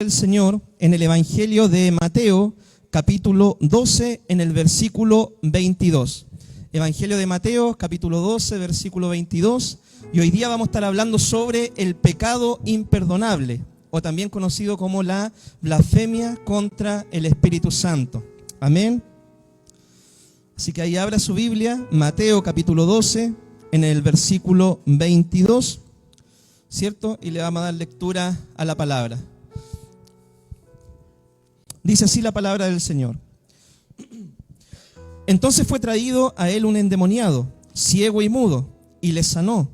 El Señor en el Evangelio de Mateo, capítulo 12, en el versículo 22. Evangelio de Mateo, capítulo 12, versículo 22. Y hoy día vamos a estar hablando sobre el pecado imperdonable, o también conocido como la blasfemia contra el Espíritu Santo. Amén. Así que ahí abra su Biblia, Mateo, capítulo 12, en el versículo 22, ¿cierto? Y le vamos a dar lectura a la palabra. Dice así la palabra del Señor. Entonces fue traído a él un endemoniado, ciego y mudo, y le sanó,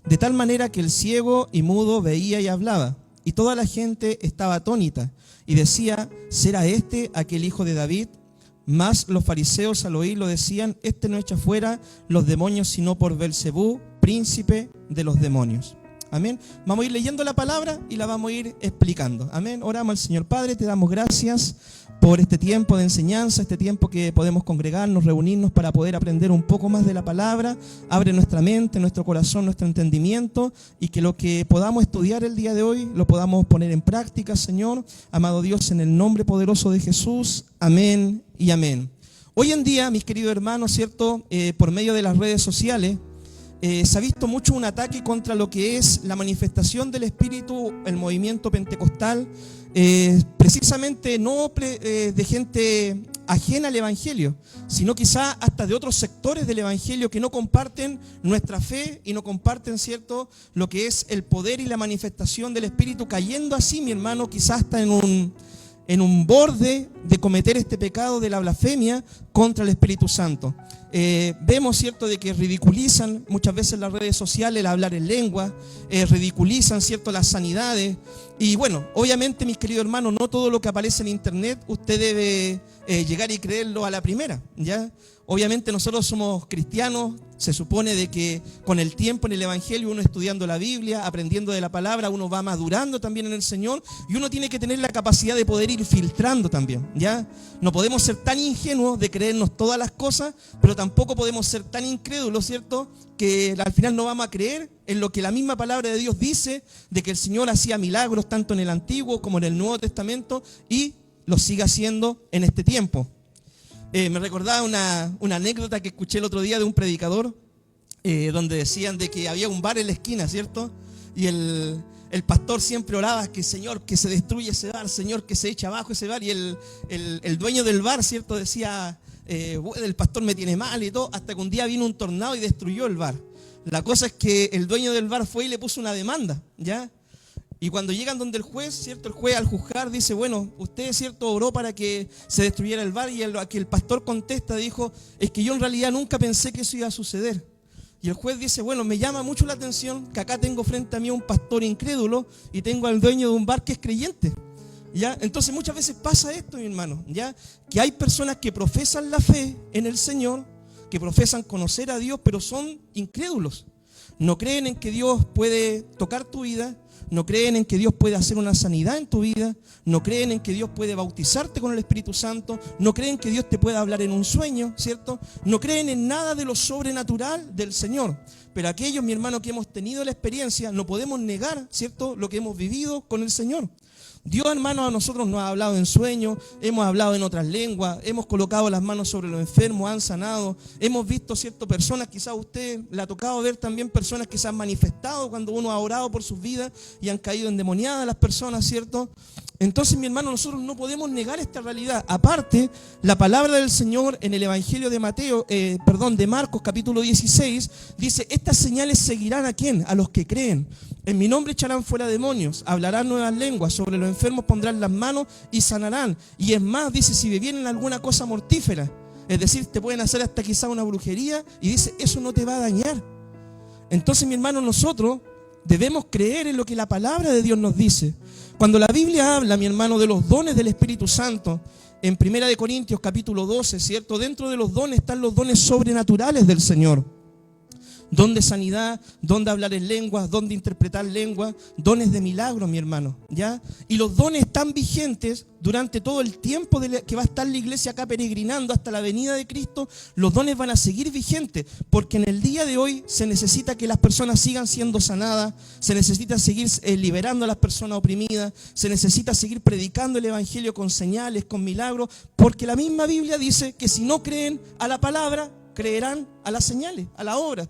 de tal manera que el ciego y mudo veía y hablaba, y toda la gente estaba atónita, y decía, ¿será este aquel hijo de David? Mas los fariseos al oírlo decían, este no echa fuera los demonios sino por Belcebú, príncipe de los demonios. Amén. Vamos a ir leyendo la palabra y la vamos a ir explicando. Amén. Oramos al Señor. Padre, te damos gracias por este tiempo de enseñanza, este tiempo que podemos congregarnos, reunirnos para poder aprender un poco más de la palabra. Abre nuestra mente, nuestro corazón, nuestro entendimiento, y que lo que podamos estudiar el día de hoy lo podamos poner en práctica, Señor. Amado Dios, en el nombre poderoso de Jesús. Amén y amén. Hoy en día, mis queridos hermanos, ¿cierto? Por medio de las redes sociales, se ha visto mucho un ataque contra lo que es la manifestación del Espíritu, el movimiento pentecostal, precisamente no de gente ajena al Evangelio, sino quizá hasta de otros sectores del Evangelio que no comparten nuestra fe y no comparten, ¿cierto?, lo que es el poder y la manifestación del Espíritu, cayendo así, mi hermano, quizás hasta en un borde de cometer este pecado de la blasfemia contra el Espíritu Santo. Vemos, ¿cierto?, de que ridiculizan muchas veces las redes sociales el hablar en lengua, ridiculizan, ¿cierto?, las sanidades. Y bueno, obviamente, mis queridos hermanos, no todo lo que aparece en internet usted debe llegar y creerlo a la primera, ¿ya? Obviamente nosotros somos cristianos, se supone de que con el tiempo en el Evangelio, uno estudiando la Biblia, aprendiendo de la palabra, uno va madurando también en el Señor, y uno tiene que tener la capacidad de poder ir filtrando también, ¿ya? No podemos ser tan ingenuos de creernos todas las cosas, pero tampoco podemos ser tan incrédulos, ¿cierto?, que al final no vamos a creer en lo que la misma palabra de Dios dice, de que el Señor hacía milagros tanto en el Antiguo como en el Nuevo Testamento, y lo sigue haciendo en este tiempo. Me recordaba una anécdota que escuché el otro día de un predicador, donde decían de que había un bar en la esquina, ¿cierto? Y el pastor siempre oraba que, Señor, que se destruya ese bar, Señor, que se eche abajo ese bar. Y el dueño del bar, ¿cierto?, decía, bueno, el pastor me tiene mal y todo, hasta que un día vino un tornado y destruyó el bar. La cosa es que el dueño del bar fue y le puso una demanda, ¿ya? Y cuando llegan donde el juez, ¿cierto?, el juez al juzgar dice, bueno, usted, ¿cierto?, oró para que se destruyera el bar, y que el pastor contesta, dijo, es que yo en realidad nunca pensé que eso iba a suceder. Y el juez dice, bueno, me llama mucho la atención que acá tengo frente a mí un pastor incrédulo y tengo al dueño de un bar que es creyente, ¿ya? Entonces muchas veces pasa esto, mi hermano, ¿ya? Que hay personas que profesan la fe en el Señor, que profesan conocer a Dios, pero son incrédulos. No creen en que Dios puede tocar tu vida, no creen en que Dios puede hacer una sanidad en tu vida, no creen en que Dios puede bautizarte con el Espíritu Santo, no creen que Dios te pueda hablar en un sueño, ¿cierto? No creen en nada de lo sobrenatural del Señor. Pero aquellos, mi hermano, que hemos tenido la experiencia, no podemos negar, ¿cierto?, lo que hemos vivido con el Señor. Dios, hermano, a nosotros nos ha hablado en sueños, hemos hablado en otras lenguas, hemos colocado las manos sobre los enfermos, han sanado, hemos visto, ¿cierto?, personas, quizás a usted le ha tocado ver también personas que se han manifestado cuando uno ha orado por sus vidas y han caído endemoniadas las personas, ¿cierto? Entonces, mi hermano, nosotros no podemos negar esta realidad. Aparte, la palabra del Señor en el Evangelio de de Marcos, capítulo 16, dice, estas señales seguirán ¿a quién? A los que creen. En mi nombre echarán fuera demonios, hablarán nuevas lenguas, sobre los enfermos pondrán las manos y sanarán. Y es más, dice, si bebieren alguna cosa mortífera, es decir, te pueden hacer hasta quizá una brujería, y dice, eso no te va a dañar. Entonces, mi hermano, nosotros debemos creer en lo que la palabra de Dios nos dice. Cuando la Biblia habla, mi hermano, de los dones del Espíritu Santo, en 1 Corintios capítulo 12, ¿cierto? Dentro de los dones están los dones sobrenaturales del Señor. don de sanidad, don de hablar en lenguas, don de interpretar lenguas, dones de milagros, mi hermano, ¿ya? Y los dones están vigentes durante todo el tiempo que va a estar la iglesia acá peregrinando hasta la venida de Cristo. Los dones van a seguir vigentes, porque en el día de hoy se necesita que las personas sigan siendo sanadas, se necesita seguir liberando a las personas oprimidas, se necesita seguir predicando el evangelio con señales, con milagros, porque la misma Biblia dice que si no creen a la palabra, creerán a las señales, a la obra.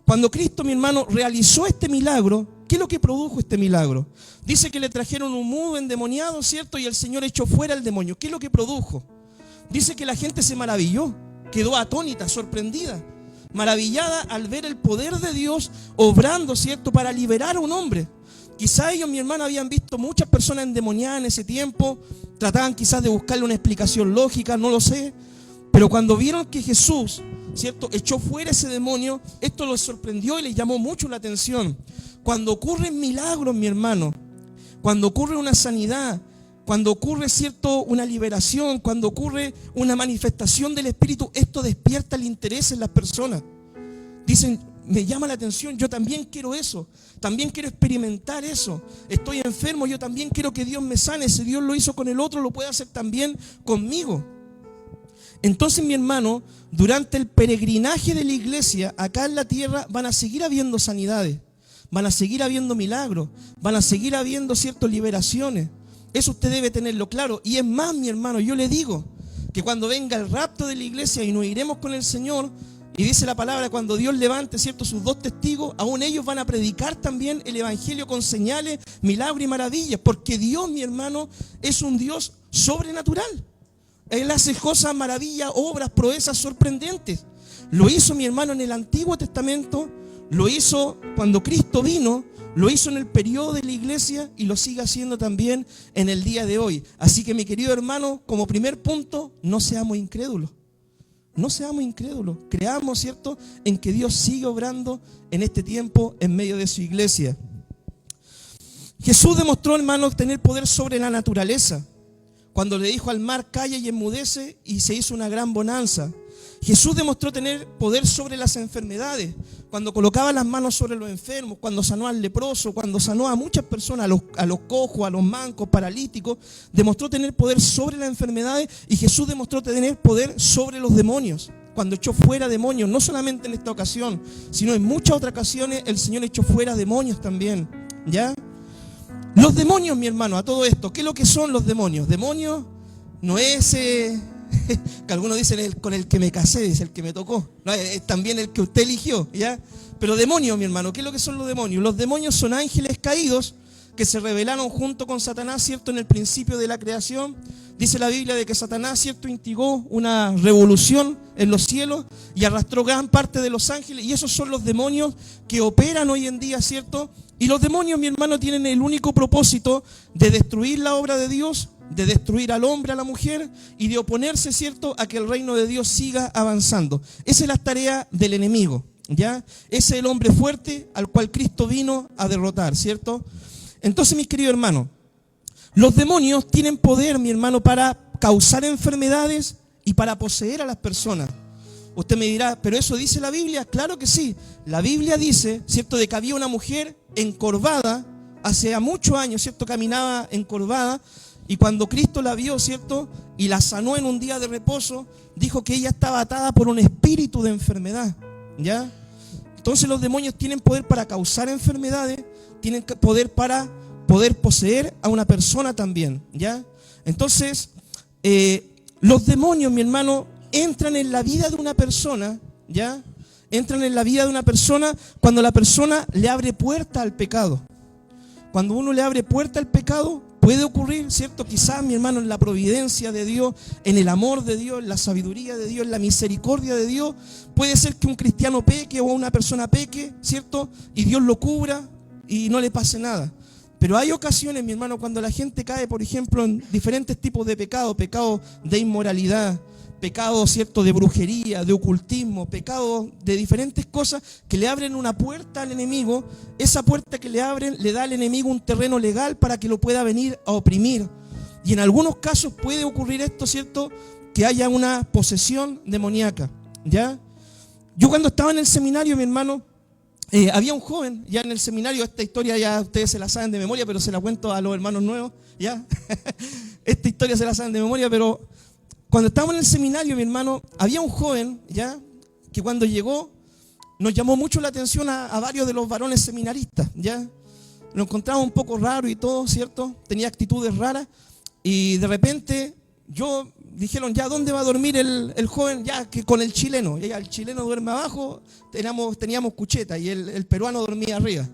Cuando Cristo, mi hermano, realizó este milagro, ¿qué es lo que produjo este milagro? Dice que le trajeron un mudo endemoniado, ¿cierto? Y el Señor echó fuera al demonio. ¿Qué es lo que produjo? Dice que la gente se maravilló, quedó atónita, sorprendida, maravillada al ver el poder de Dios obrando, ¿cierto? Para liberar a un hombre. Quizá ellos, mi hermano, habían visto muchas personas endemoniadas en ese tiempo, trataban quizás de buscarle una explicación lógica, no lo sé. Pero cuando vieron que Jesús, ¿cierto?, echó fuera ese demonio, esto los sorprendió y les llamó mucho la atención. Cuando ocurren milagros, mi hermano, cuando ocurre una sanidad, cuando ocurre, ¿cierto?, una liberación, cuando ocurre una manifestación del Espíritu, esto despierta el interés en las personas. Dicen, me llama la atención, yo también quiero eso, también quiero experimentar eso. Estoy enfermo, yo también quiero que Dios me sane. Si Dios lo hizo con el otro, lo puede hacer también conmigo. Entonces, mi hermano, durante el peregrinaje de la iglesia acá en la tierra van a seguir habiendo sanidades, van a seguir habiendo milagros, van a seguir habiendo ciertas liberaciones. Eso usted debe tenerlo claro. Y es más, mi hermano, yo le digo que cuando venga el rapto de la iglesia y nos iremos con el Señor, y dice la palabra, cuando Dios levante, ¿cierto?, sus dos testigos, aún ellos van a predicar también el evangelio con señales, milagros y maravillas, porque Dios, mi hermano, es un Dios sobrenatural. Él hace cosas, maravillas, obras, proezas sorprendentes. Lo hizo, mi hermano, en el Antiguo Testamento, lo hizo cuando Cristo vino, lo hizo en el periodo de la iglesia y lo sigue haciendo también en el día de hoy. Así que, mi querido hermano, como primer punto, no seamos incrédulos. No seamos incrédulos. Creamos, ¿cierto?, en que Dios sigue obrando en este tiempo en medio de su iglesia. Jesús demostró, hermano, tener poder sobre la naturaleza. Cuando le dijo al mar, calla y enmudece, y se hizo una gran bonanza. Jesús demostró tener poder sobre las enfermedades, cuando colocaba las manos sobre los enfermos, cuando sanó al leproso, cuando sanó a muchas personas, a los cojos, a los mancos, paralíticos. Demostró tener poder sobre las enfermedades, y Jesús demostró tener poder sobre los demonios, cuando echó fuera demonios, no solamente en esta ocasión, sino en muchas otras ocasiones el Señor echó fuera demonios también, ¿ya? Los demonios, mi hermano, a todo esto, ¿qué es lo que son los demonios? Demonios no es, que algunos dicen con el que me casé, es el que me tocó, no, es también el que usted eligió, ¿ya? Pero demonios, mi hermano, ¿qué es lo que son los demonios? Los demonios son ángeles caídos que se rebelaron junto con Satanás, ¿cierto?, en el principio de la creación. Dice la Biblia de que Satanás, ¿cierto?, instigó una revolución en los cielos y arrastró gran parte de los ángeles, y esos son los demonios que operan hoy en día, ¿cierto? Y los demonios, mi hermano, tienen el único propósito de destruir la obra de Dios, de destruir al hombre, a la mujer, y de oponerse, ¿cierto?, a que el reino de Dios siga avanzando. Esa es la tarea del enemigo, ¿ya? Ese es el hombre fuerte al cual Cristo vino a derrotar, ¿cierto? Entonces, mis queridos hermanos, los demonios tienen poder, mi hermano, para causar enfermedades y para poseer a las personas. Usted me dirá, ¿pero eso dice la Biblia? Claro que sí. La Biblia dice, ¿cierto?, de que había una mujer encorvada, hace muchos años, ¿cierto?, caminaba encorvada, y cuando Cristo la vio, ¿cierto?, y la sanó en un día de reposo, dijo que ella estaba atada por un espíritu de enfermedad, ¿ya? Entonces los demonios tienen poder para causar enfermedades, tienen poder para poder poseer a una persona también, ¿ya? Entonces, los demonios, mi hermano, entran en la vida de una persona, ¿ya? Entran en la vida de una persona cuando la persona le abre puerta al pecado. Cuando uno le abre puerta al pecado, puede ocurrir, ¿cierto? Quizás, mi hermano, en la providencia de Dios, en el amor de Dios, en la sabiduría de Dios, en la misericordia de Dios, puede ser que un cristiano peque o una persona peque, ¿cierto? Y Dios lo cubra y no le pase nada. Pero hay ocasiones, mi hermano, cuando la gente cae, por ejemplo, en diferentes tipos de pecados, pecado de inmoralidad, pecado, ¿cierto?, de brujería, de ocultismo, pecado de diferentes cosas que le abren una puerta al enemigo. Esa puerta que le abren le da al enemigo un terreno legal para que lo pueda venir a oprimir. Y en algunos casos puede ocurrir esto, ¿cierto?, que haya una posesión demoníaca, ¿ya? Yo cuando estaba en el seminario, mi hermano, había un joven, ya en el seminario, esta historia ya ustedes se la saben de memoria, pero se la cuento a los hermanos nuevos, ¿ya? Esta historia se la saben de memoria, pero cuando estábamos en el seminario, mi hermano, había un joven, ¿ya? Que cuando llegó nos llamó mucho la atención a varios de los varones seminaristas, ¿ya? Lo encontraba un poco raro y todo, ¿cierto? Tenía actitudes raras y de repente dijeron, ya, ¿dónde va a dormir el joven? Ya, que con el chileno. Ya, el chileno duerme abajo, teníamos cucheta y el peruano dormía arriba.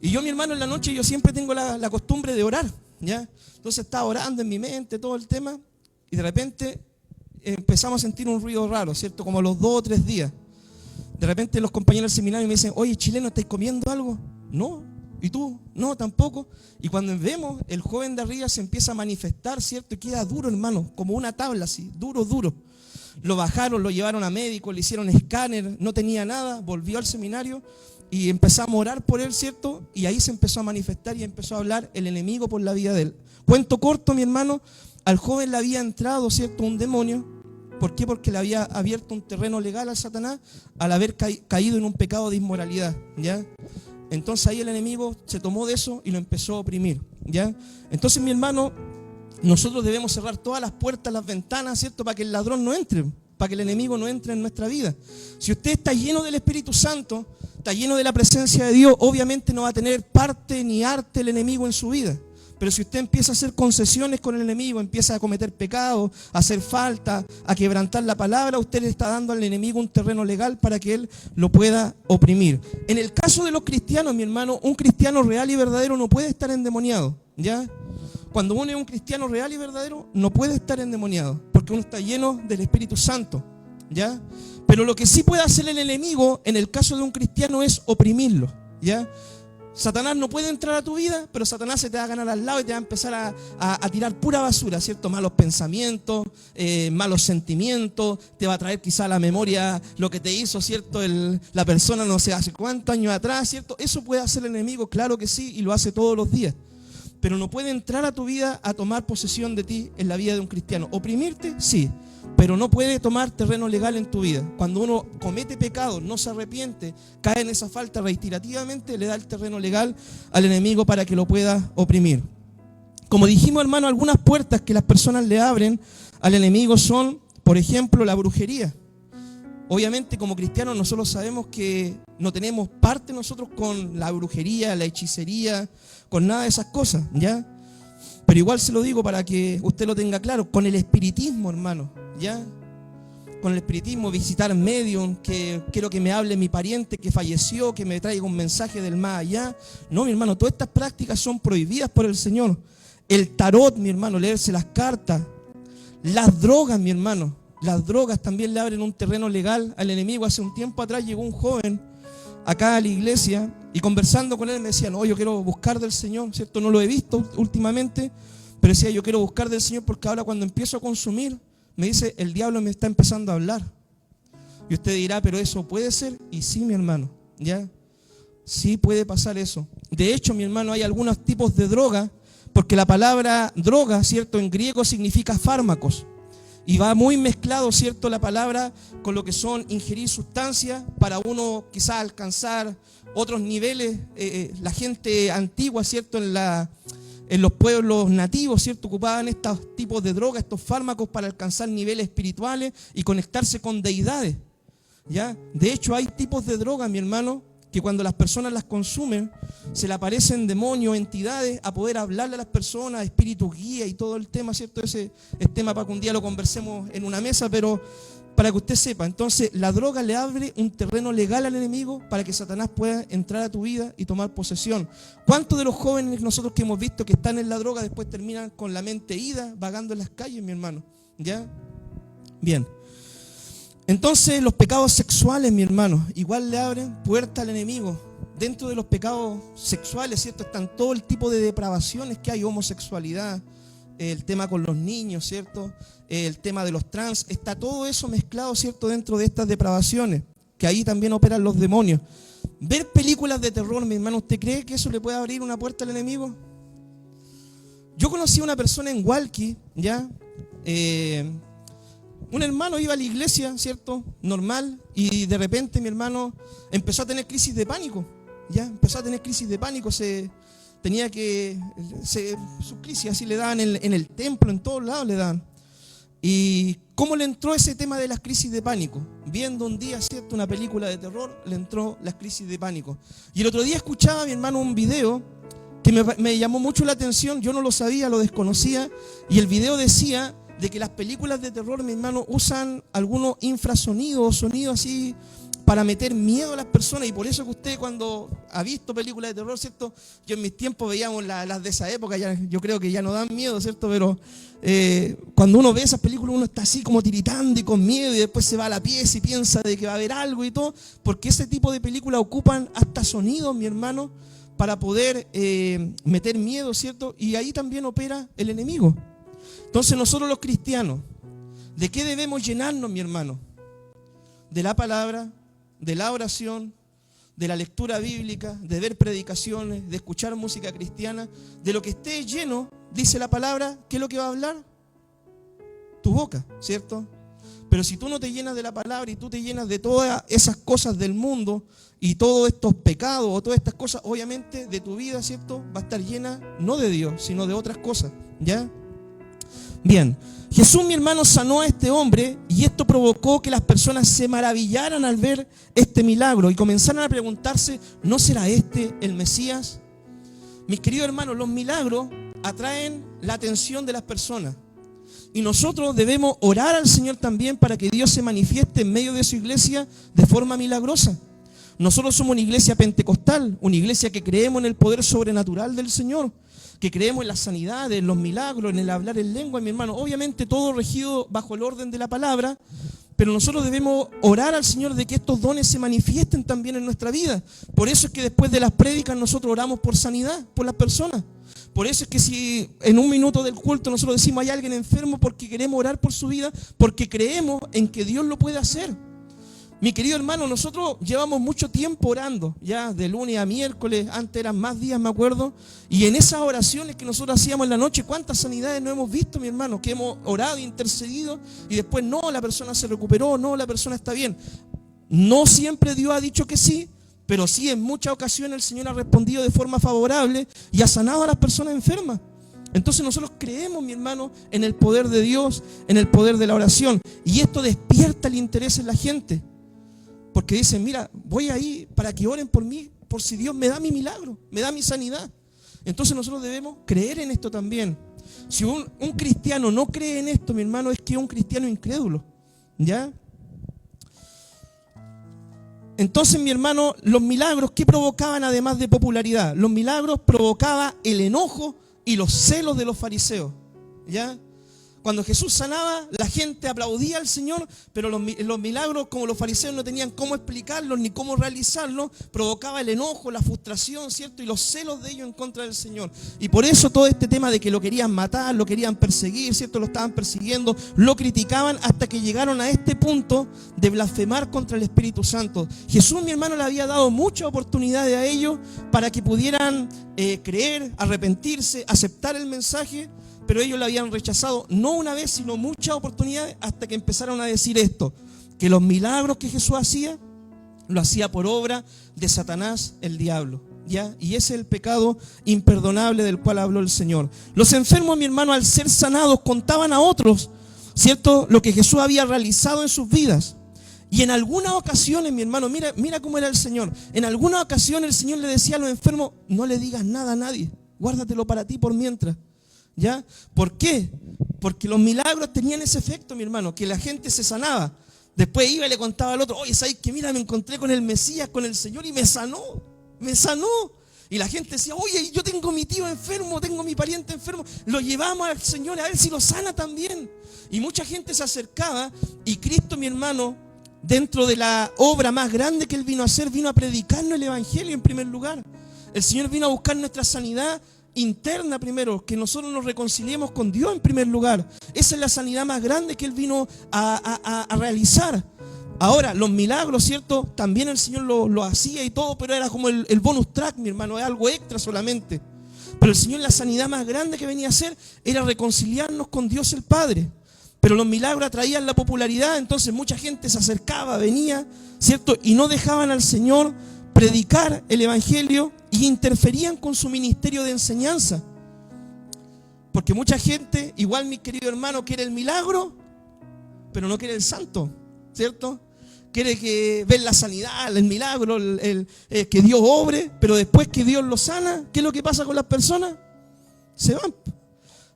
Y yo, mi hermano, en la noche yo siempre tengo la costumbre de orar, ¿ya? Entonces estaba orando en mi mente todo el tema y de repente empezamos a sentir un ruido raro, ¿cierto? Como a los 2 o 3 días. De repente los compañeros del seminario me dicen, oye, chileno, ¿estáis comiendo algo? No. ¿Y tú? No, tampoco. Y cuando vemos, el joven de arriba se empieza a manifestar, ¿cierto? Y queda duro, hermano, como una tabla así, duro, duro. Lo bajaron, lo llevaron a médico, le hicieron escáner, no tenía nada, volvió al seminario y empezamos a orar por él, ¿cierto? Y ahí se empezó a manifestar y empezó a hablar el enemigo por la vida de él. Cuento corto, mi hermano, al joven le había entrado, ¿cierto?, un demonio. ¿Por qué? Porque le había abierto un terreno legal al Satanás al haber caído en un pecado de inmoralidad, ¿ya? Entonces ahí el enemigo se tomó de eso y lo empezó a oprimir, ¿ya? Entonces, mi hermano, nosotros debemos cerrar todas las puertas, las ventanas, ¿cierto? Para que el ladrón no entre, para que el enemigo no entre en nuestra vida. Si usted está lleno del Espíritu Santo, está lleno de la presencia de Dios, obviamente no va a tener parte ni arte el enemigo en su vida. Pero si usted empieza a hacer concesiones con el enemigo, empieza a cometer pecados, a hacer falta, a quebrantar la palabra, usted le está dando al enemigo un terreno legal para que él lo pueda oprimir. En el caso de los cristianos, mi hermano, un cristiano real y verdadero no puede estar endemoniado, ¿ya? Cuando uno es un cristiano real y verdadero, no puede estar endemoniado, porque uno está lleno del Espíritu Santo, ¿ya? Pero lo que sí puede hacer el enemigo, en el caso de un cristiano, es oprimirlo, ¿ya? Satanás no puede entrar a tu vida, pero Satanás se te va a ganar al lado y te va a empezar a tirar pura basura, ¿cierto? Malos pensamientos, malos sentimientos, te va a traer quizá a la memoria lo que te hizo, ¿cierto? La persona no sé hace cuántos años atrás, ¿cierto? Eso puede hacer el enemigo, claro que sí, y lo hace todos los días. Pero no puede entrar a tu vida a tomar posesión de ti en la vida de un cristiano. Oprimirte, sí, pero no puede tomar terreno legal en tu vida. Cuando uno comete pecado, no se arrepiente, cae en esa falta reiterativamente, le da el terreno legal al enemigo para que lo pueda oprimir. Como dijimos, hermano, algunas puertas que las personas le abren al enemigo son, por ejemplo, la brujería. Obviamente, como cristianos, nosotros sabemos que no tenemos parte nosotros con la brujería, la hechicería, con nada de esas cosas, ¿ya? Pero igual se lo digo para que usted lo tenga claro, con el espiritismo, hermano, ¿ya? Con el espiritismo, visitar medium, que quiero que me hable mi pariente que falleció, que me traiga un mensaje del más allá. No, mi hermano, todas estas prácticas son prohibidas por el Señor. El tarot, mi hermano, leerse las cartas. Las drogas, mi hermano. Las drogas también le abren un terreno legal al enemigo. Hace un tiempo atrás llegó un joven acá a la iglesia y conversando con él me decía, no, yo quiero buscar del Señor, ¿cierto? No lo he visto últimamente, pero decía, yo quiero buscar del Señor porque ahora cuando empiezo a consumir, me dice, el diablo me está empezando a hablar. Y usted dirá, pero eso puede ser. Y sí, mi hermano, ¿ya? Sí puede pasar eso. De hecho, mi hermano, hay algunos tipos de droga, porque la palabra droga, ¿cierto? En griego significa fármacos. Y va muy mezclado, ¿cierto?, la palabra con lo que son ingerir sustancias para uno quizás alcanzar otros niveles. La gente antigua, ¿cierto?, en los pueblos nativos, ¿cierto?, ocupaban estos tipos de drogas, estos fármacos para alcanzar niveles espirituales y conectarse con deidades, ¿ya? De hecho, hay tipos de drogas, mi hermano, que cuando las personas las consumen, se le aparecen demonios, entidades, a poder hablarle a las personas, espíritus guía y todo el tema, ¿cierto? Ese es tema para que un día lo conversemos en una mesa, pero para que usted sepa, entonces la droga le abre un terreno legal al enemigo para que Satanás pueda entrar a tu vida y tomar posesión. ¿Cuántos de los jóvenes nosotros que hemos visto que están en la droga después terminan con la mente ida, vagando en las calles, mi hermano? ¿Ya? Bien. Entonces los pecados sexuales, mi hermano, igual le abren puerta al enemigo. Dentro de los pecados sexuales, ¿cierto? Están todo el tipo de depravaciones que hay, homosexualidad, el tema con los niños, ¿cierto? El tema de los trans, está todo eso mezclado, ¿cierto? Dentro de estas depravaciones, que ahí también operan los demonios. Ver películas de terror, mi hermano, ¿usted cree que eso le puede abrir una puerta al enemigo? Yo conocí a una persona en Hualqui, ¿ya? Un hermano iba a la iglesia, ¿cierto? Normal, y de repente mi hermano empezó a tener crisis de pánico. Ya, empezó a tener crisis de pánico, sus crisis así le daban en el templo, en todos lados le daban. ¿Y cómo le entró ese tema de las crisis de pánico? Viendo un día, ¿cierto?, una película de terror, le entró las crisis de pánico. Y el otro día escuchaba a mi hermano un video que me llamó mucho la atención, yo no lo sabía, lo desconocía, y el video decía de que las películas de terror, mi hermano, usan algunos infrasonidos o sonidos así para meter miedo a las personas, y por eso que usted cuando ha visto películas de terror, ¿cierto? Yo en mis tiempos veíamos las de esa época, ya, yo creo que ya no dan miedo, ¿cierto? Pero cuando uno ve esas películas uno está así como tiritando y con miedo, y después se va a la pieza y piensa de que va a haber algo y todo, porque ese tipo de películas ocupan hasta sonidos, mi hermano, para poder meter miedo, ¿cierto? Y ahí también opera el enemigo. Entonces nosotros los cristianos, ¿de qué debemos llenarnos, mi hermano? De la palabra, de la oración, de la lectura bíblica, de ver predicaciones, de escuchar música cristiana, de lo que esté lleno, dice la palabra, ¿qué es lo que va a hablar? Tu boca, ¿cierto? Pero si tú no te llenas de la palabra y tú te llenas de todas esas cosas del mundo y todos estos pecados o todas estas cosas, obviamente de tu vida, ¿cierto?, va a estar llena no de Dios, sino de otras cosas, ¿ya? Bien, Jesús, mi hermano, sanó a este hombre y esto provocó que las personas se maravillaran al ver este milagro y comenzaran a preguntarse, ¿no será este el Mesías? Mis queridos hermanos, los milagros atraen la atención de las personas y nosotros debemos orar al Señor también para que Dios se manifieste en medio de su iglesia de forma milagrosa. Nosotros somos una iglesia pentecostal, una iglesia que creemos en el poder sobrenatural del Señor, que creemos en la sanidad, en los milagros, en el hablar en lengua, mi hermano. Obviamente todo regido bajo el orden de la palabra, pero nosotros debemos orar al Señor de que estos dones se manifiesten también en nuestra vida. Por eso es que después de las prédicas nosotros oramos por sanidad, por las personas. Por eso es que si en un minuto del culto nosotros decimos hay alguien enfermo, porque queremos orar por su vida, porque creemos en que Dios lo puede hacer. Mi querido hermano, nosotros llevamos mucho tiempo orando, ya de lunes a miércoles, antes eran más días, me acuerdo, y en esas oraciones que nosotros hacíamos en la noche, ¿cuántas sanidades no hemos visto, mi hermano? Que hemos orado, intercedido, y después no, la persona se recuperó, no, la persona está bien. No siempre Dios ha dicho que sí, pero sí en muchas ocasiones el Señor ha respondido de forma favorable y ha sanado a las personas enfermas. Entonces nosotros creemos, mi hermano, en el poder de Dios, en el poder de la oración, y esto despierta el interés en la gente. Porque dicen, mira, voy ahí para que oren por mí, por si Dios me da mi milagro, me da mi sanidad. Entonces nosotros debemos creer en esto también. Si un cristiano no cree en esto, mi hermano, es que es un cristiano incrédulo, ¿ya? Entonces, mi hermano, los milagros, ¿qué provocaban además de popularidad? Los milagros provocaban el enojo y los celos de los fariseos, ¿ya? Cuando Jesús sanaba, la gente aplaudía al Señor, pero los milagros, como los fariseos no tenían cómo explicarlos ni cómo realizarlos, provocaba el enojo, la frustración, ¿cierto? Y los celos de ellos en contra del Señor. Y por eso todo este tema de que lo querían matar, lo querían perseguir, ¿cierto? Lo estaban persiguiendo, lo criticaban hasta que llegaron a este punto de blasfemar contra el Espíritu Santo. Jesús, mi hermano, le había dado muchas oportunidades a ellos para que pudieran creer, arrepentirse, aceptar el mensaje, pero ellos lo habían rechazado no una vez, sino muchas oportunidades, hasta que empezaron a decir esto, que los milagros que Jesús hacía, lo hacía por obra de Satanás, el diablo, ¿ya? Y ese es el pecado imperdonable del cual habló el Señor. Los enfermos, mi hermano, al ser sanados, contaban a otros, ¿cierto?, lo que Jesús había realizado en sus vidas. Y en algunas ocasiones, mi hermano, mira cómo era el Señor. En algunas ocasiones el Señor le decía a los enfermos, no le digas nada a nadie, guárdatelo para ti por mientras. ¿Ya? ¿Por qué? Porque los milagros tenían ese efecto, mi hermano, que la gente se sanaba. Después iba y le contaba al otro, oye, ¿sabes qué? Mira, me encontré con el Mesías, con el Señor y me sanó. Y la gente decía, oye, yo tengo mi tío enfermo, tengo mi pariente enfermo, lo llevamos al Señor a ver si lo sana también. Y mucha gente se acercaba y Cristo, mi hermano, dentro de la obra más grande que Él vino a hacer, vino a predicarnos el Evangelio en primer lugar. El Señor vino a buscar nuestra sanidad interna primero, que nosotros nos reconciliemos con Dios en primer lugar. Esa es la sanidad más grande que Él vino a realizar. Ahora, los milagros, ¿cierto? También el Señor lo hacía y todo, pero era como el bonus track, mi hermano, es algo extra solamente. Pero el Señor, la sanidad más grande que venía a hacer era reconciliarnos con Dios el Padre. Pero los milagros atraían la popularidad, entonces mucha gente se acercaba, venía, ¿cierto? Y no dejaban al Señor predicar el Evangelio y interferían con su ministerio de enseñanza. Porque mucha gente, igual mi querido hermano, quiere el milagro, pero no quiere el santo, ¿cierto? Quiere ver la sanidad, el milagro, que Dios obre, pero después que Dios lo sana, ¿qué es lo que pasa con las personas? Se van.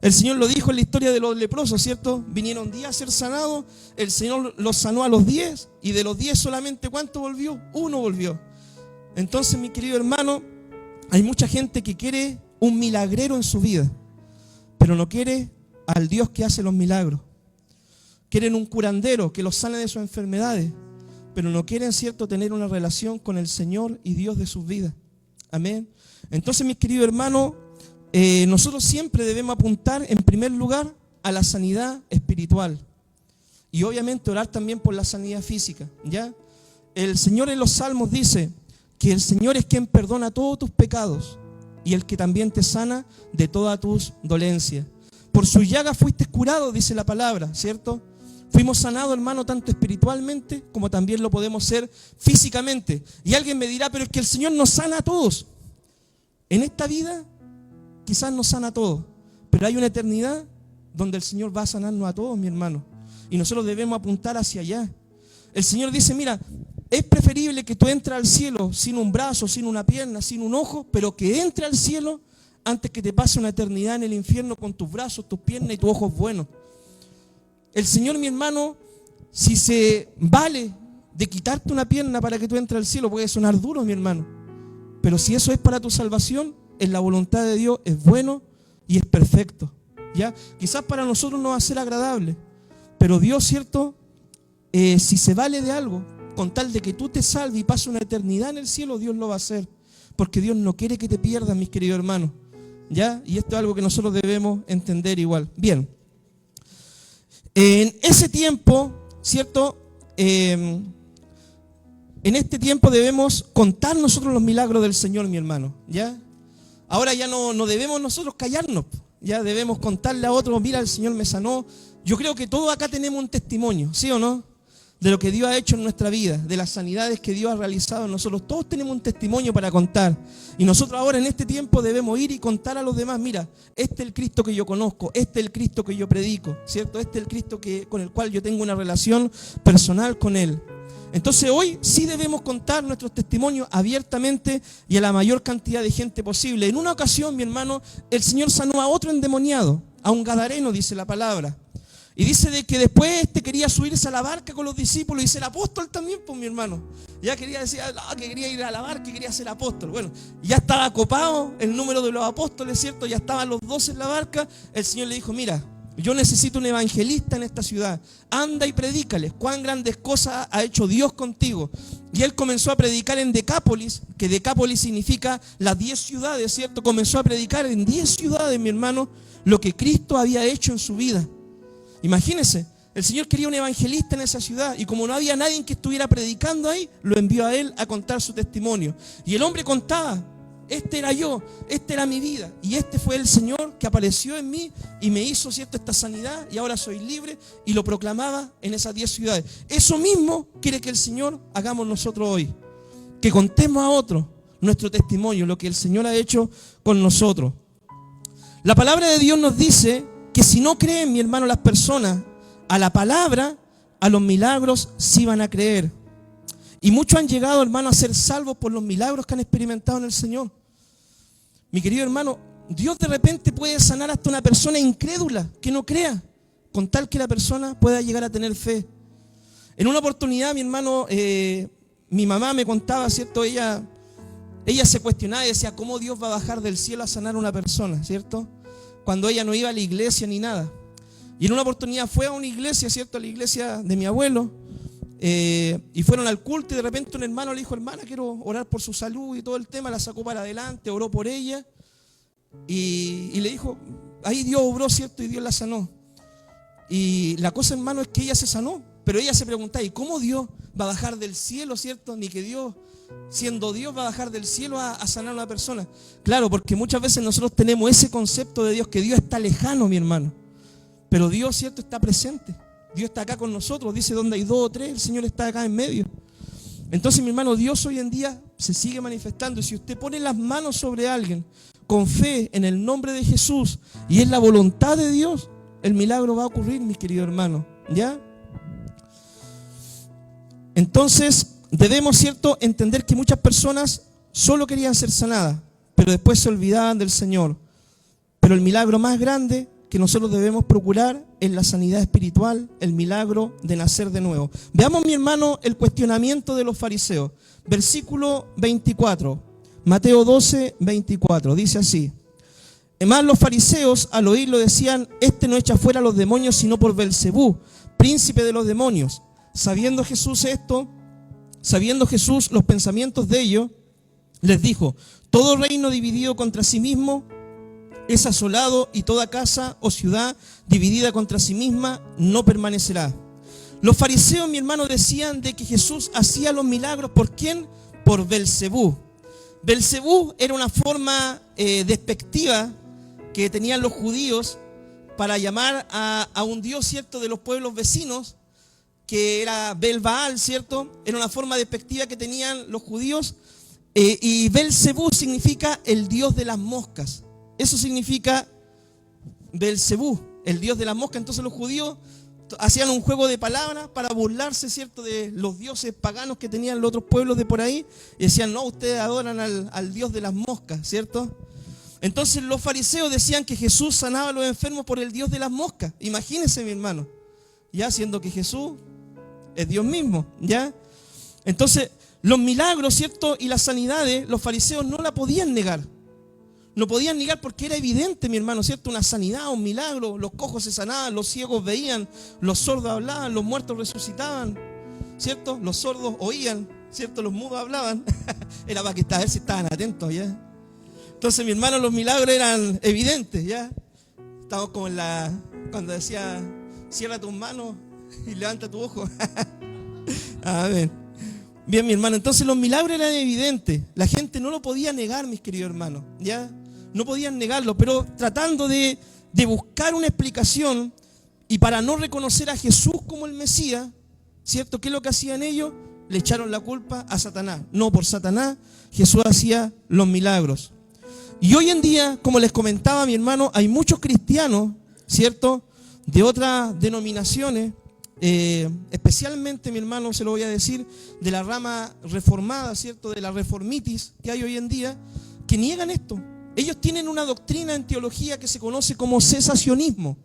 El Señor lo dijo en la historia de los leprosos, ¿cierto? Vinieron 10 a ser sanados, el Señor los sanó a los 10, y de los 10 solamente ¿cuánto volvió? 1 volvió. Entonces, mi querido hermano, hay mucha gente que quiere un milagrero en su vida, pero no quiere al Dios que hace los milagros. Quieren un curandero que los sane de sus enfermedades, pero no quieren, ¿cierto?, tener una relación con el Señor y Dios de sus vidas. Amén. Entonces, mis queridos hermanos, nosotros siempre debemos apuntar en primer lugar a la sanidad espiritual y obviamente orar también por la sanidad física, ¿ya? El Señor en los Salmos dice que el Señor es quien perdona todos tus pecados y el que también te sana de todas tus dolencias. Por su llaga fuiste curado, dice la palabra, ¿cierto? Fuimos sanados, hermano, tanto espiritualmente como también lo podemos ser físicamente. Y alguien me dirá, pero es que el Señor nos sana a todos. En esta vida quizás nos sana a todos, pero hay una eternidad donde el Señor va a sanarnos a todos, mi hermano. Y nosotros debemos apuntar hacia allá. El Señor dice, mira, es preferible que tú entres al cielo sin un brazo, sin una pierna, sin un ojo, pero que entre al cielo antes que te pase una eternidad en el infierno con tus brazos, tus piernas y tus ojos buenos. El Señor, mi hermano, si se vale de quitarte una pierna para que tú entres al cielo, puede sonar duro, mi hermano. Pero si eso es para tu salvación, en la voluntad de Dios es bueno y es perfecto. ¿Ya? Quizás para nosotros no va a ser agradable, pero Dios, ¿cierto? Si se vale de algo, con tal de que tú te salves y pases una eternidad en el cielo, Dios lo va a hacer. Porque Dios no quiere que te pierdas, mis queridos hermanos. ¿Ya? Y esto es algo que nosotros debemos entender igual. Bien. En ese tiempo, ¿cierto? En este tiempo debemos contar nosotros los milagros del Señor, mi hermano. ¿Ya? Ahora ya no debemos nosotros callarnos. Ya debemos contarle a otros, mira, el Señor me sanó. Yo creo que todos acá tenemos un testimonio, ¿sí o no? De lo que Dios ha hecho en nuestra vida, de las sanidades que Dios ha realizado en nosotros. Todos tenemos un testimonio para contar. Y nosotros ahora en este tiempo debemos ir y contar a los demás, mira, este es el Cristo que yo conozco, este es el Cristo que yo predico, ¿cierto? Este es el Cristo con el cual yo tengo una relación personal con Él. Entonces hoy sí debemos contar nuestros testimonios abiertamente y a la mayor cantidad de gente posible. En una ocasión, mi hermano, el Señor sanó a otro endemoniado, a un gadareno, dice la palabra. Y dice de que después quería subirse a la barca con los discípulos y ser apóstol también, pues mi hermano. Ya quería decir que quería ir a la barca y quería ser apóstol. Bueno, ya estaba copado el número de los apóstoles, ¿cierto? Ya estaban los 12 en la barca. El Señor le dijo, mira, yo necesito un evangelista en esta ciudad. Anda y predícales cuán grandes cosas ha hecho Dios contigo. Y él comenzó a predicar en Decápolis, que Decápolis significa las 10 ciudades, ¿cierto? Comenzó a predicar en 10 ciudades, mi hermano, lo que Cristo había hecho en su vida. Imagínense, el Señor quería un evangelista en esa ciudad y como no había nadie que estuviera predicando ahí, lo envió a él a contar su testimonio. Y el hombre contaba, este era yo, esta era mi vida y este fue el Señor que apareció en mí y me hizo, ¿cierto?, esta sanidad y ahora soy libre, y lo proclamaba en esas 10 ciudades. Eso mismo quiere que el Señor hagamos nosotros hoy, que contemos a otros nuestro testimonio, lo que el Señor ha hecho con nosotros. La palabra de Dios nos dice que si no creen, mi hermano, las personas a la palabra, a los milagros sí van a creer. Y muchos han llegado, hermano, a ser salvos por los milagros que han experimentado en el Señor. Mi querido hermano, Dios de repente puede sanar hasta una persona incrédula que no crea, con tal que la persona pueda llegar a tener fe. En una oportunidad, mi hermano, mi mamá me contaba, ¿cierto? Ella se cuestionaba y decía, ¿cómo Dios va a bajar del cielo a sanar a una persona, ¿cierto? Cuando ella no iba a la iglesia ni nada. Y en una oportunidad fue a una iglesia, ¿cierto? A la iglesia de mi abuelo. Y fueron al culto y de repente un hermano le dijo, hermana, quiero orar por su salud y todo el tema. La sacó para adelante, oró por ella. Y le dijo, ahí Dios obró, ¿cierto? Y Dios la sanó. Y la cosa, hermano, es que ella se sanó. Pero ella se preguntaba, ¿y cómo Dios va a bajar del cielo, ¿cierto? Ni que Dios, siendo Dios, va a bajar del cielo a sanar a una persona. Claro, porque muchas veces nosotros tenemos ese concepto de Dios, que Dios está lejano, mi hermano. Pero Dios, ¿cierto?, está presente. Dios está acá con nosotros. Dice, donde hay 2 o 3, el Señor está acá en medio. Entonces, mi hermano, Dios hoy en día se sigue manifestando. Y si usted pone las manos sobre alguien con fe en el nombre de Jesús y es la voluntad de Dios, el milagro va a ocurrir, mis queridos hermanos. ¿Ya? Entonces, debemos, ¿cierto?, entender que muchas personas solo querían ser sanadas, pero después se olvidaban del Señor. Pero el milagro más grande que nosotros debemos procurar es la sanidad espiritual, el milagro de nacer de nuevo. Veamos, mi hermano, el cuestionamiento de los fariseos. Versículo 24, Mateo 12, 24, dice así: además los fariseos al oírlo decían, este no echa fuera a los demonios sino por Belcebú, príncipe de los demonios. Sabiendo Jesús los pensamientos de ellos, les dijo, todo reino dividido contra sí mismo es asolado, y toda casa o ciudad dividida contra sí misma no permanecerá. Los fariseos, mi hermano, decían de que Jesús hacía los milagros. ¿Por quién? Por Belcebú. Belcebú era una forma despectiva que tenían los judíos para llamar a un dios, ¿cierto?, de los pueblos vecinos, que era Belbaal, ¿cierto? Era una forma despectiva que tenían los judíos. Y Belcebú significa el dios de las moscas. Eso significa Belcebú, el dios de las moscas. Entonces los judíos hacían un juego de palabras para burlarse, ¿cierto?, de los dioses paganos que tenían los otros pueblos de por ahí. Y decían, no, ustedes adoran al dios de las moscas, ¿cierto? Entonces los fariseos decían que Jesús sanaba a los enfermos por el dios de las moscas. Imagínense, mi hermano, ya siendo que Jesús es Dios mismo, ¿ya? Entonces, los milagros, ¿cierto?, y las sanidades, los fariseos no la podían negar. No podían negar porque era evidente, mi hermano, ¿cierto? Una sanidad, un milagro. Los cojos se sanaban, los ciegos veían, los sordos hablaban, los muertos resucitaban, ¿cierto? Los sordos oían, ¿cierto? Los mudos hablaban. Era para que a ver si estaban atentos, ¿ya? Entonces, mi hermano, los milagros eran evidentes, ¿ya? Estamos como cuando decía, cierra tus manos y levanta tu ojo. A ver. Bien, mi hermano, entonces los milagros eran evidentes. La gente no lo podía negar, mis queridos hermanos, ¿ya? No podían negarlo, pero tratando de buscar una explicación y para no reconocer a Jesús como el Mesías, ¿cierto? ¿Qué es lo que hacían ellos? Le echaron la culpa a Satanás. No, por Satanás Jesús hacía los milagros. Y hoy en día, como les comentaba, mi hermano, hay muchos cristianos, ¿cierto?, de otras denominaciones, especialmente, mi hermano, se lo voy a decir, de la rama reformada, ¿cierto?, de la reformitis que hay hoy en día, que niegan esto. Ellos tienen una doctrina en teología que se conoce como cesacionismo.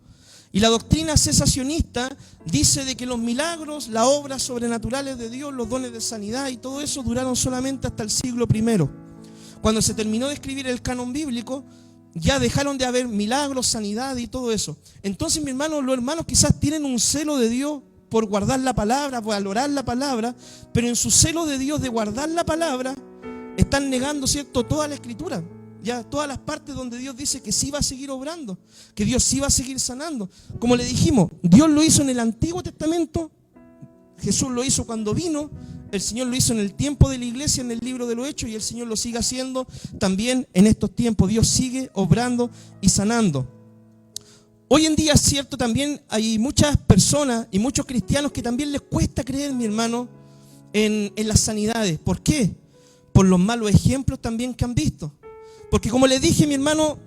Y la doctrina cesacionista dice de que los milagros, las obras sobrenaturales de Dios, los dones de sanidad y todo eso duraron solamente hasta el siglo I. Cuando se terminó de escribir el canon bíblico, ya dejaron de haber milagros, sanidad y todo eso. Entonces, mi hermano, los hermanos quizás tienen un celo de Dios por guardar la palabra, por valorar la palabra, pero en su celo de Dios de guardar la palabra, están negando, ¿cierto?, toda la escritura. Ya todas las partes donde Dios dice que sí va a seguir obrando, que Dios sí va a seguir sanando. Como le dijimos, Dios lo hizo en el Antiguo Testamento, Jesús lo hizo cuando vino, el Señor lo hizo en el tiempo de la iglesia, en el libro de los Hechos, y el Señor lo sigue haciendo también en estos tiempos. Dios sigue obrando y sanando. Hoy en día, es cierto, también hay muchas personas y muchos cristianos que también les cuesta creer, mi hermano, en las sanidades. ¿Por qué? Por los malos ejemplos también que han visto. Porque como les dije, mi hermano,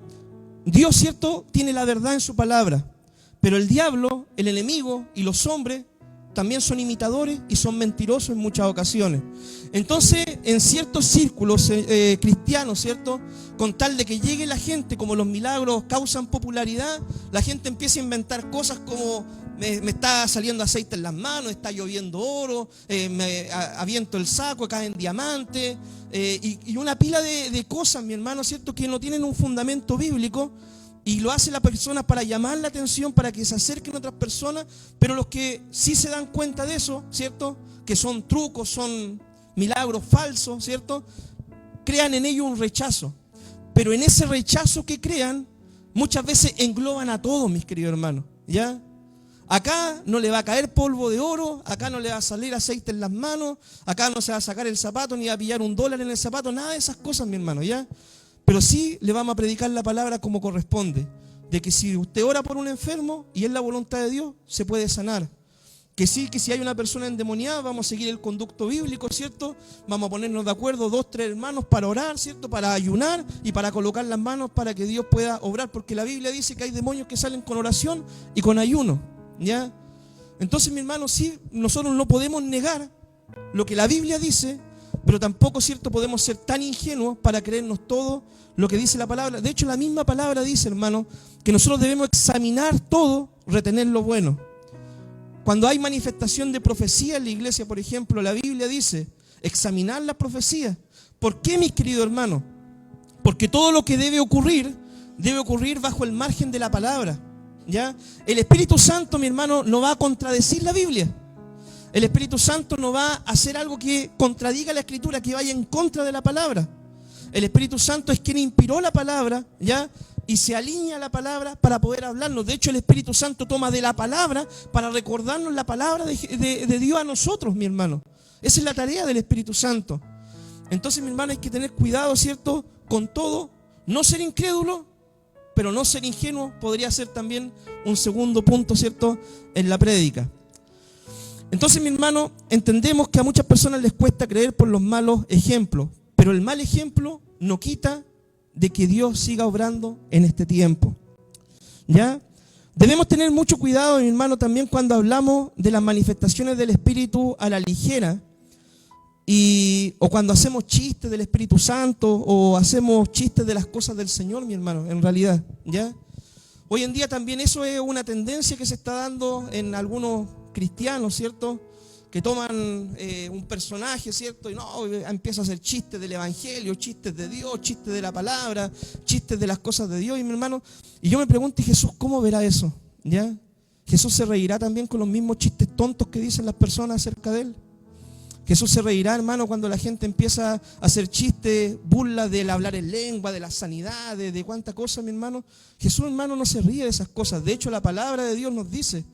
Dios, ¿cierto?, tiene la verdad en su palabra. Pero el diablo, el enemigo y los hombres también son imitadores y son mentirosos en muchas ocasiones. Entonces, en ciertos círculos cristianos, ¿cierto?, con tal de que llegue la gente, como los milagros causan popularidad, la gente empieza a inventar cosas como me está saliendo aceite en las manos, está lloviendo oro, me aviento el saco, caen diamantes, y una pila de cosas, mi hermano, ¿cierto?, que no tienen un fundamento bíblico. Y lo hace la persona para llamar la atención, para que se acerquen otras personas. Pero los que sí se dan cuenta de eso, ¿cierto?, que son trucos, son milagros falsos, ¿cierto?, crean en ello un rechazo. Pero en ese rechazo que crean, muchas veces engloban a todos, mis queridos hermanos, ¿ya? Acá no le va a caer polvo de oro, acá no le va a salir aceite en las manos, acá no se va a sacar el zapato, ni va a pillar $1 en el zapato, nada de esas cosas, mi hermano, ¿ya? Pero sí le vamos a predicar la palabra como corresponde. de que si usted ora por un enfermo y es la voluntad de Dios, se puede sanar. Que sí, que si hay una persona endemoniada, vamos a seguir el conducto bíblico, ¿cierto? Vamos a ponernos de acuerdo 2, 3 hermanos para orar, ¿cierto? Para ayunar y para colocar las manos para que Dios pueda obrar, porque la Biblia dice que hay demonios que salen con oración y con ayuno, ¿ya? Entonces, mi hermano, sí, nosotros no podemos negar lo que la Biblia dice, pero tampoco, ¿cierto?, podemos ser tan ingenuos para creernos todo lo que dice la palabra. De hecho, la misma palabra dice, hermano, que nosotros debemos examinar todo, retener lo bueno. Cuando hay manifestación de profecía en la iglesia, por ejemplo, la Biblia dice, examinar las profecías. ¿Por qué, mis queridos hermanos? Porque todo lo que debe ocurrir bajo el margen de la palabra, ¿ya? El Espíritu Santo, mi hermano, no va a contradecir la Biblia. El Espíritu Santo no va a hacer algo que contradiga la Escritura, que vaya en contra de la palabra. El Espíritu Santo es quien inspiró la palabra, ¿ya? Y se alinea a la palabra para poder hablarnos. De hecho, el Espíritu Santo toma de la palabra para recordarnos la palabra de Dios a nosotros, mi hermano. Esa es la tarea del Espíritu Santo. Entonces, mi hermano, hay que tener cuidado, ¿cierto?, con todo. No ser incrédulo, pero no ser ingenuo podría ser también un segundo punto, ¿cierto?, en la prédica. Entonces, mi hermano, entendemos que a muchas personas les cuesta creer por los malos ejemplos, pero el mal ejemplo no quita de que Dios siga obrando en este tiempo, ¿ya? Debemos tener mucho cuidado, mi hermano, también cuando hablamos de las manifestaciones del Espíritu a la ligera, o cuando hacemos chistes del Espíritu Santo, o hacemos chistes de las cosas del Señor, mi hermano, en realidad, ¿ya? Hoy en día también eso es una tendencia que se está dando en algunos cristianos, ¿cierto?, que toman un personaje, ¿cierto?, y no, empieza a hacer chistes del Evangelio, chistes de Dios, chistes de la palabra, chistes de las cosas de Dios, y mi hermano, y yo me pregunto, ¿y Jesús cómo verá eso? ¿Ya? ¿Jesús se reirá también con los mismos chistes tontos que dicen las personas acerca de Él? Jesús se reirá, hermano, cuando la gente empieza a hacer chistes, burlas del hablar en lengua, de la sanidad, de cuánta cosa, mi hermano. Jesús, hermano, no se ríe de esas cosas. De hecho, la palabra de Dios nos dice: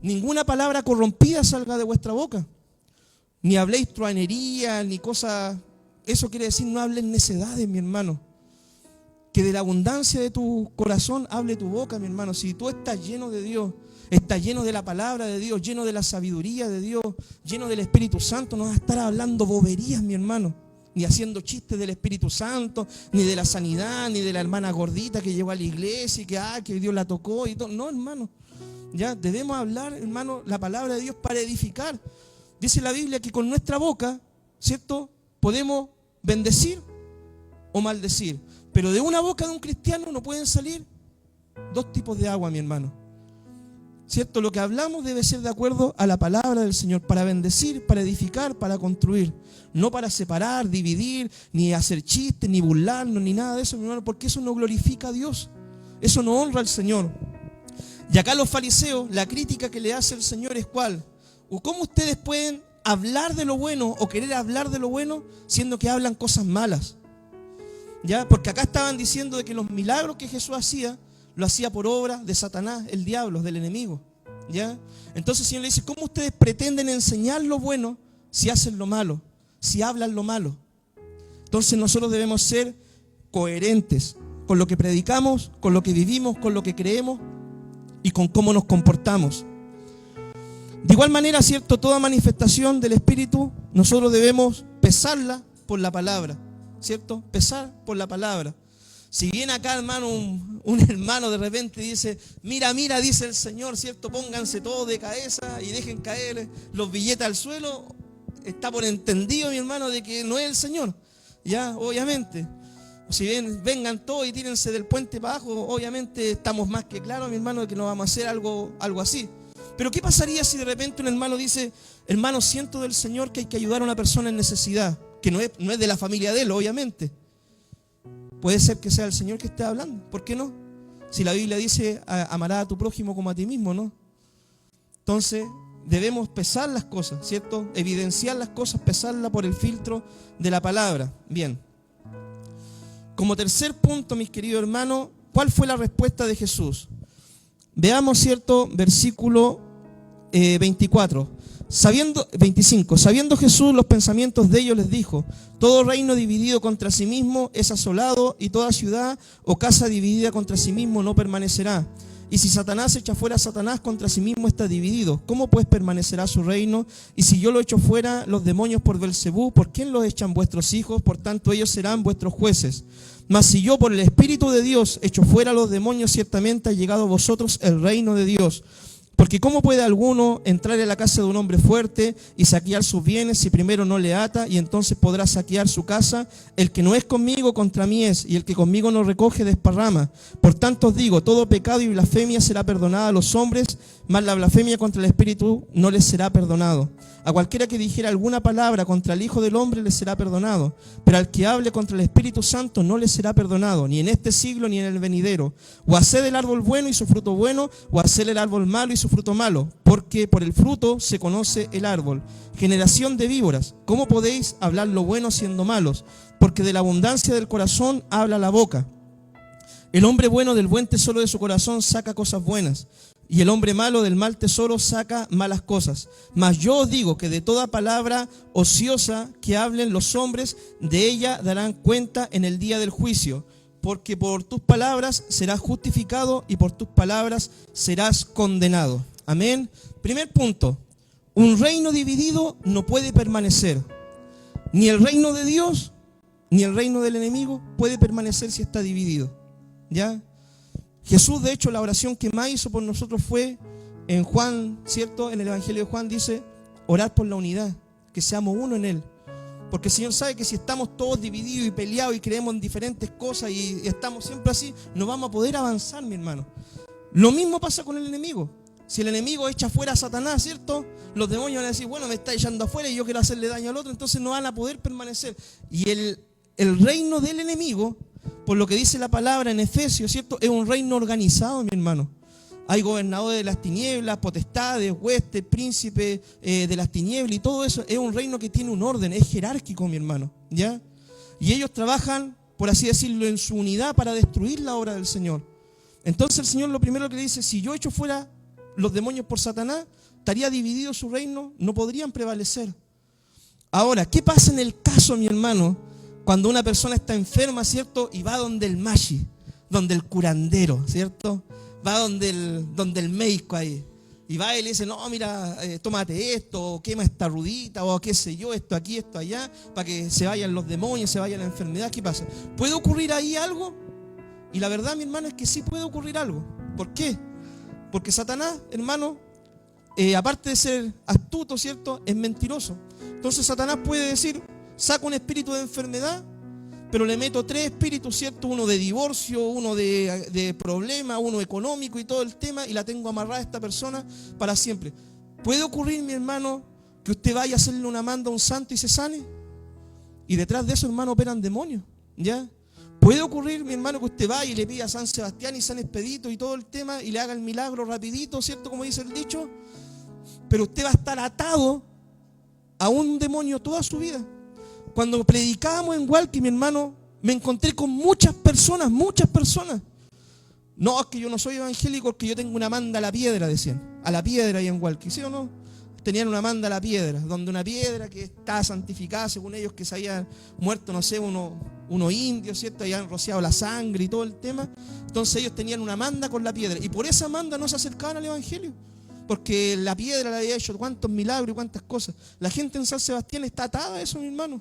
ninguna palabra corrompida salga de vuestra boca. Ni habléis truanería, ni cosas. Eso quiere decir, no hablen necedades, mi hermano. Que de la abundancia de tu corazón hable tu boca, mi hermano. Si tú estás lleno de Dios, estás lleno de la palabra de Dios, lleno de la sabiduría de Dios, lleno del Espíritu Santo, no vas a estar hablando boberías, mi hermano. Ni haciendo chistes del Espíritu Santo, ni de la sanidad, ni de la hermana gordita que llegó a la iglesia y que Dios la tocó y todo. No, hermano. Ya debemos hablar, hermano, la palabra de Dios para edificar. Dice la Biblia que con nuestra boca, ¿cierto?, podemos bendecir o maldecir. Pero de una boca de un cristiano no pueden salir 2 tipos de agua, mi hermano. ¿Cierto? Lo que hablamos debe ser de acuerdo a la palabra del Señor, para bendecir, para edificar, para construir. No para separar, dividir, ni hacer chistes, ni burlarnos, ni nada de eso, mi hermano, porque eso no glorifica a Dios. Eso no honra al Señor. Y acá los fariseos, la crítica que le hace el Señor es ¿cuál? ¿Cómo ustedes pueden hablar de lo bueno o querer hablar de lo bueno siendo que hablan cosas malas? ¿Ya? Porque acá estaban diciendo de que los milagros que Jesús hacía, lo hacía por obra de Satanás, el diablo, del enemigo, ¿ya? Entonces el Señor le dice, ¿cómo ustedes pretenden enseñar lo bueno si hacen lo malo, si hablan lo malo? Entonces nosotros debemos ser coherentes con lo que predicamos, con lo que vivimos, con lo que creemos y con cómo nos comportamos. De igual manera, ¿cierto?, toda manifestación del Espíritu nosotros debemos pesarla por la palabra, ¿cierto? Pesar por la palabra. Si viene acá, hermano, un hermano de repente dice, mira, dice el Señor, ¿cierto? Pónganse todos de cabeza y dejen caer los billetes al suelo. Está por entendido, mi hermano, de que no es el Señor, ya, obviamente. Si vengan todos y tírense del puente para abajo, obviamente estamos más que claros, mi hermano, de que no vamos a hacer algo así. Pero ¿qué pasaría si de repente un hermano dice, hermano, siento del Señor que hay que ayudar a una persona en necesidad, que no es de la familia de él, obviamente? Puede ser que sea el Señor que esté hablando, ¿por qué no? Si la Biblia dice, amarás a tu prójimo como a ti mismo, ¿no? Entonces, debemos pesar las cosas, ¿cierto? Evidenciar las cosas, pesarlas por el filtro de la palabra. Bien. Como tercer punto, mis queridos hermanos, ¿cuál fue la respuesta de Jesús? Veamos, ¿cierto? Versículo 24. Sabiendo Jesús los pensamientos de ellos, les dijo: todo reino dividido contra sí mismo es asolado, y toda ciudad o casa dividida contra sí mismo no permanecerá. Y si Satanás echa fuera a Satanás, contra sí mismo está dividido. ¿Cómo pues permanecerá su reino? Y si yo lo echo fuera los demonios por Belcebú, ¿por quién los echan vuestros hijos? Por tanto ellos serán vuestros jueces. Mas si yo por el Espíritu de Dios echo fuera los demonios, ciertamente ha llegado a vosotros el reino de Dios. Porque ¿cómo puede alguno entrar en la casa de un hombre fuerte y saquear sus bienes si primero no le ata, y entonces podrá saquear su casa? El que no es conmigo, contra mí es, y el que conmigo no recoge, desparrama. Por tanto os digo, todo pecado y blasfemia será perdonada a los hombres, mas la blasfemia contra el Espíritu no les será perdonado. A cualquiera que dijera alguna palabra contra el Hijo del Hombre le será perdonado, pero al que hable contra el Espíritu Santo no le será perdonado, ni en este siglo ni en el venidero. O haced el árbol bueno y su fruto bueno, o haced el árbol malo y su fruto malo, porque por el fruto se conoce el árbol. Generación de víboras, ¿cómo podéis hablar lo bueno siendo malos? Porque de la abundancia del corazón habla la boca. El hombre bueno del buen tesoro de su corazón saca cosas buenas, y el hombre malo del mal tesoro saca malas cosas. Mas yo os digo que de toda palabra ociosa que hablen los hombres, de ella darán cuenta en el día del juicio. Porque por tus palabras serás justificado y por tus palabras serás condenado. Amén. Primer punto: un reino dividido no puede permanecer. Ni el reino de Dios ni el reino del enemigo puede permanecer si está dividido. ¿Ya? Jesús, de hecho, la oración que más hizo por nosotros fue en Juan, ¿cierto? En el Evangelio de Juan dice: orad por la unidad, que seamos uno en Él. Porque el Señor sabe que si estamos todos divididos y peleados y creemos en diferentes cosas y estamos siempre así, no vamos a poder avanzar, mi hermano. Lo mismo pasa con el enemigo. Si el enemigo echa fuera a Satanás, ¿cierto? Los demonios van a decir: bueno, me está echando afuera y yo quiero hacerle daño al otro, entonces no van a poder permanecer. Y el reino del enemigo, por lo que dice la palabra en Efesios, ¿cierto? Es un reino organizado, mi hermano. Hay gobernadores de las tinieblas, potestades, huestes, príncipes de las tinieblas, y todo eso es un reino que tiene un orden, es jerárquico, mi hermano, ¿ya? Y ellos trabajan, por así decirlo, en su unidad para destruir la obra del Señor. Entonces el Señor lo primero que le dice: si yo echo fuera los demonios por Satanás, estaría dividido su reino, no podrían prevalecer. Ahora, ¿qué pasa en el caso, mi hermano, cuando una persona está enferma, ¿cierto? Y va donde el mashi, donde el curandero, ¿cierto? Va donde el médico ahí. Y va y le dice: no, mira, tómate esto, o quema esta rudita, o qué sé yo, esto aquí, esto allá, para que se vayan los demonios, se vaya la enfermedad. ¿Qué pasa? ¿Puede ocurrir ahí algo? Y la verdad, mi hermano, es que sí puede ocurrir algo. ¿Por qué? Porque Satanás, hermano, aparte de ser astuto, ¿cierto?, es mentiroso. Entonces Satanás puede decir: saco un espíritu de enfermedad, pero le meto 3 espíritus, ¿cierto? Uno de divorcio, uno de problema, uno económico y todo el tema, y la tengo amarrada a esta persona para siempre. ¿Puede ocurrir, mi hermano, que usted vaya a hacerle una manda a un santo y se sane? Y detrás de eso, hermano, operan demonios, ¿ya? ¿Puede ocurrir, mi hermano, que usted vaya y le pida a San Sebastián y San Expedito y todo el tema y le haga el milagro rapidito, ¿cierto? Como dice el dicho. Pero usted va a estar atado a un demonio toda su vida. Cuando predicábamos en Hualqui, mi hermano, me encontré con muchas personas. No, es que yo no soy evangélico porque yo tengo una manda a la piedra, decían. A la piedra ahí en Hualqui, ¿sí o no? Tenían una manda a la piedra, donde una piedra que está santificada, según ellos, que se habían muerto, no sé, unos indios, ¿cierto? Habían rociado la sangre y todo el tema. Entonces ellos tenían una manda con la piedra. Y por esa manda no se acercaban al evangelio. Porque la piedra le había hecho cuántos milagros y cuántas cosas. La gente en San Sebastián está atada a eso, mi hermano.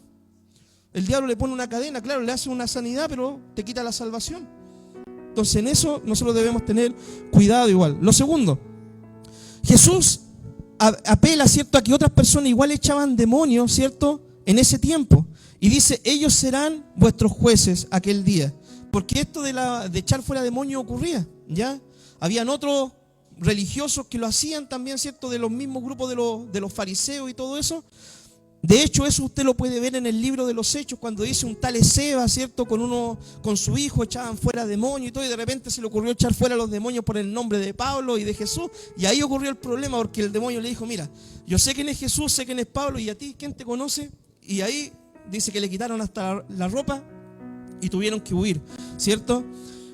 El diablo le pone una cadena, claro, le hace una sanidad, pero te quita la salvación. Entonces en eso nosotros debemos tener cuidado igual. Lo segundo, Jesús apela, ¿cierto?, a que otras personas igual echaban demonios, ¿cierto?, en ese tiempo. Y dice: ellos serán vuestros jueces aquel día. Porque esto de echar fuera demonios ocurría, ¿ya? Habían otros religiosos que lo hacían también, ¿cierto?, de los mismos grupos de los fariseos y todo eso. De hecho, eso usted lo puede ver en el libro de los Hechos, cuando dice un tal Esceva, ¿cierto?, con su hijo echaban fuera demonios y todo, y de repente se le ocurrió echar fuera los demonios por el nombre de Pablo y de Jesús, y ahí ocurrió el problema, porque el demonio le dijo: mira, yo sé quién es Jesús, sé quién es Pablo, y a ti, ¿quién te conoce? Y ahí dice que le quitaron hasta la ropa y tuvieron que huir, ¿cierto?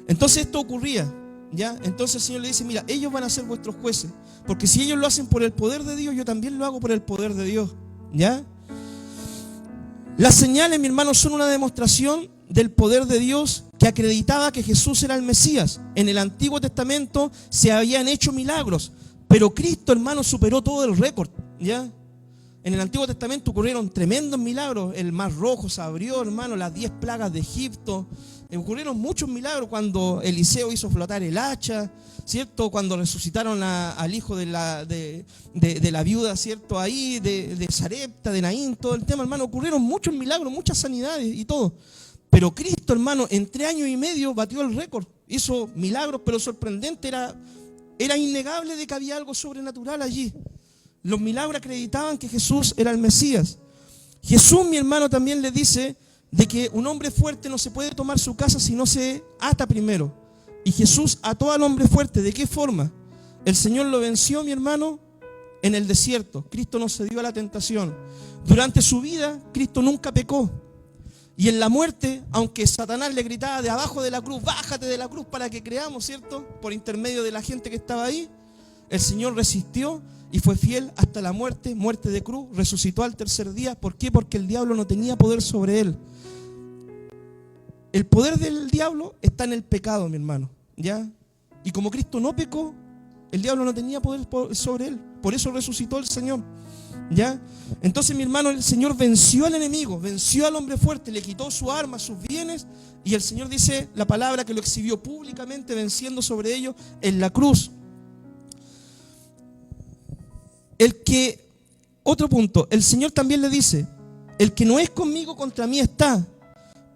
Entonces esto ocurría, ¿ya? Entonces el Señor le dice, mira, ellos van a ser vuestros jueces, porque si ellos lo hacen por el poder de Dios, yo también lo hago por el poder de Dios, ¿ya? Las señales, mi hermano, son una demostración del poder de Dios que acreditaba que Jesús era el Mesías. En el Antiguo Testamento se habían hecho milagros, pero Cristo, hermano, superó todo el récord, ¿ya? En el Antiguo Testamento ocurrieron tremendos milagros. El Mar Rojo se abrió, hermano, las 10 plagas de Egipto. Ocurrieron muchos milagros cuando Eliseo hizo flotar el hacha, ¿cierto? Cuando resucitaron al hijo de la viuda, ¿cierto? Ahí, de Sarepta, de Naín, todo el tema, hermano. Ocurrieron muchos milagros, muchas sanidades y todo. Pero Cristo, hermano, en 3 años y medio batió el récord. Hizo milagros, pero sorprendente, era innegable de que había algo sobrenatural allí. Los milagros acreditaban que Jesús era el Mesías. Jesús, mi hermano, también le dice de que un hombre fuerte no se puede tomar su casa si no se ata primero. Y Jesús ató al hombre fuerte. ¿De qué forma? El Señor lo venció, mi hermano, en el desierto. Cristo no cedió a la tentación. Durante su vida, Cristo nunca pecó. Y en la muerte, aunque Satanás le gritaba de abajo de la cruz, bájate de la cruz para que creamos, ¿cierto? Por intermedio de la gente que estaba ahí, el Señor resistió y fue fiel hasta la muerte, muerte de cruz, resucitó al tercer día. ¿Por qué? Porque el diablo no tenía poder sobre él. El poder del diablo está en el pecado, mi hermano, ¿ya? Y como Cristo no pecó, el diablo no tenía poder sobre él. Por eso resucitó el Señor, ¿ya? Entonces, mi hermano, el Señor venció al enemigo, venció al hombre fuerte, le quitó su arma, sus bienes, y el Señor dice la palabra que lo exhibió públicamente, venciendo sobre ellos en la cruz. Otro punto, el Señor también le dice, el que no es conmigo contra mí está,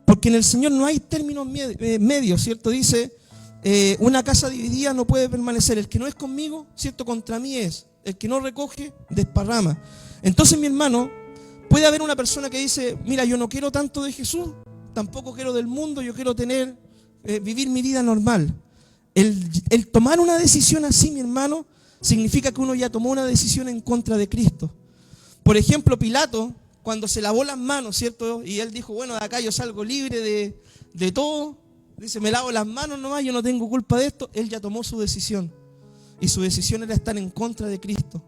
porque en el Señor no hay términos medios, ¿cierto? Dice, una casa dividida no puede permanecer, el que no es conmigo, ¿cierto? Contra mí es, el que no recoge, desparrama. Entonces, mi hermano, puede haber una persona que dice, mira, yo no quiero tanto de Jesús, tampoco quiero del mundo, yo quiero vivir mi vida normal. El tomar una decisión así, mi hermano, significa que uno ya tomó una decisión en contra de Cristo. Por ejemplo, Pilato, cuando se lavó las manos, ¿cierto? Y él dijo, bueno, de acá yo salgo libre de todo. Dice, me lavo las manos nomás, yo no tengo culpa de esto. Él ya tomó su decisión. Y su decisión era estar en contra de Cristo.